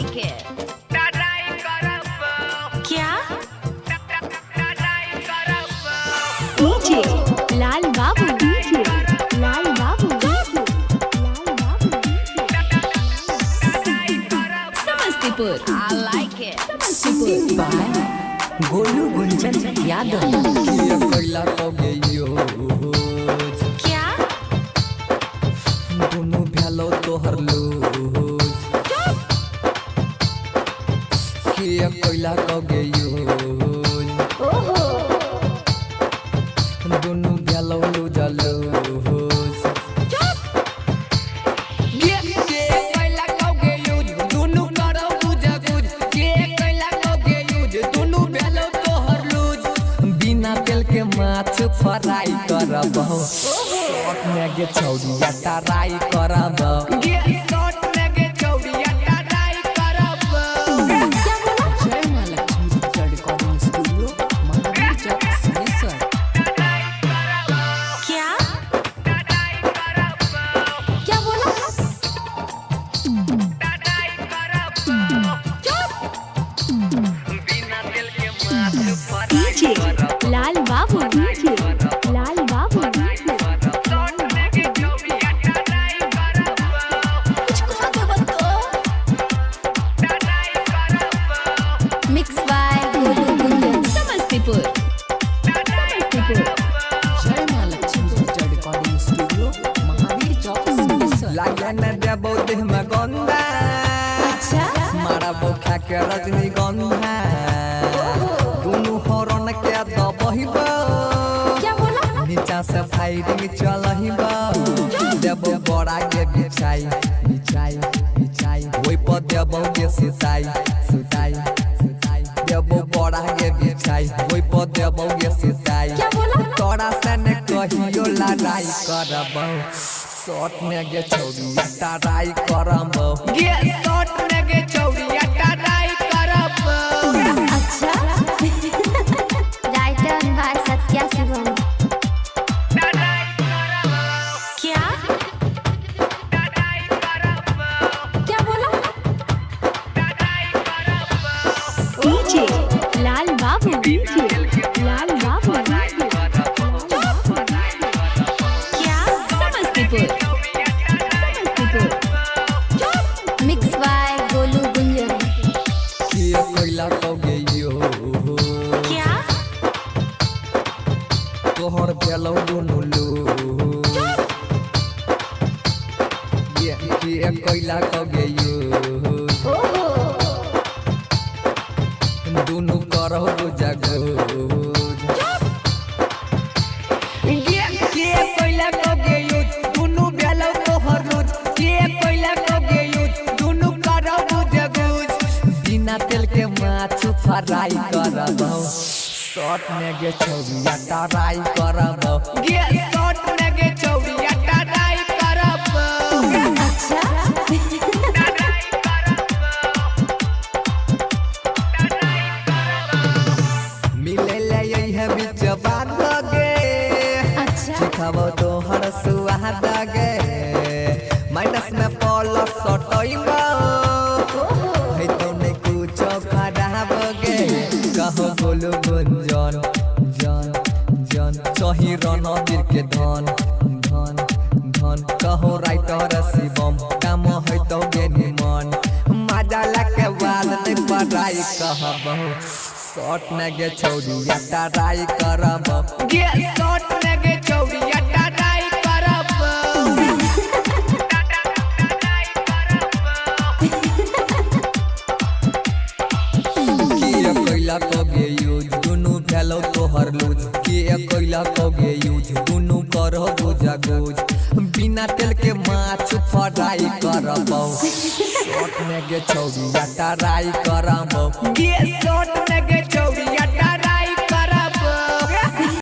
like it. क्या? DJ लाल बाबू, DJ लाल बाबू, Samastipur. I like it. Samastipur. Golu गुंजन यादव कैला तो गयो क्या? दोनों भैलो तोहर लूज कैला तो गयो दोनों भैलो लूज लूज कैला तो गयो दोनों करो लूज लूज कैला तो गयो दोनों भैलो तोहर लूज बिना तेल के माछ फ्राई करबो शॉट में गे छौड़िया टराई करबो शॉट में गे छौड़िया टराई करबो जय मां लक्ष्मी रिकॉर्डिंग स्टूडियो महावीर चौक सिनेसर। क्या? क्या बोला? DJ लाल बाबू, DJ लाल बाबू, मिक्स बाय गोलू गुंजन समस्तीपुर। जय मां लक्ष्मी रिकॉर्डिंग स्टूडियो महावीर चौक सिनेसर। लागे न देबो देह में गंदा अच्छा मारा बोखा के रजनीगंधा दोनों हरन के दबहिबो क्या बोला? नीचा से फायरिंग चलहिबो देबो बड़ा के बिछाई बिछाई बिछाई ओइ पर देबो के सुताई सुताई सुताई देबो बड़ा के बिछाई ओइ पर देबो के सुताई क्या बोला? तोरा से ने कहियो लड़ाई करबो शॉट में गे छौड़िया टराई करबो गे शॉट में गे छौड़िया टराई करबो अच्छा राइटर बाय सत्या शिवम। क्या? क्या बोला? DJ लाल बाबू, DJ लाल बाबू, क्या? समस्तीपुर। मिक्स बाय गोलू गुंजन। के कैला तो गयो क्या? तोहर भेलौ दुनु लो ये के कैला तो गयो दुनु करहु जगो के कैला तो गयो दुनु भेलौ तोहर रोज के कैला तो गयो दुनु करहु जगो बिना तेल के माछ फ्राई करबो शॉट में गे छौड़िया टराई करबो गे शॉट में गे छौड़िया टराई करबो अच्छा मिले ले यही है बिच बात गे अच्छा सिखाबो तो हर सुहाद गे माइनस में प्लस सटइबो है तो नहीं कुछ खराब गे कहो बोलो गुंजन जन जन चही रणवीर के धन धन धन कहो राइटर शिवम काम है तो गे निमन मजा लगे बाद नहीं पढ़ाई कहबो शॉट में गे छौड़िया टराई करबो गे शॉट में गे छौड़िया टराई करबो के कैला तो गे यूज दुनु भेलौ तोहर लूज के कैला तो गे यूज दुनु करहो गुजा गुज बिना तेल के माछ फ्राई करबो शॉट में गे छौड़िया टराई करबो गे शॉट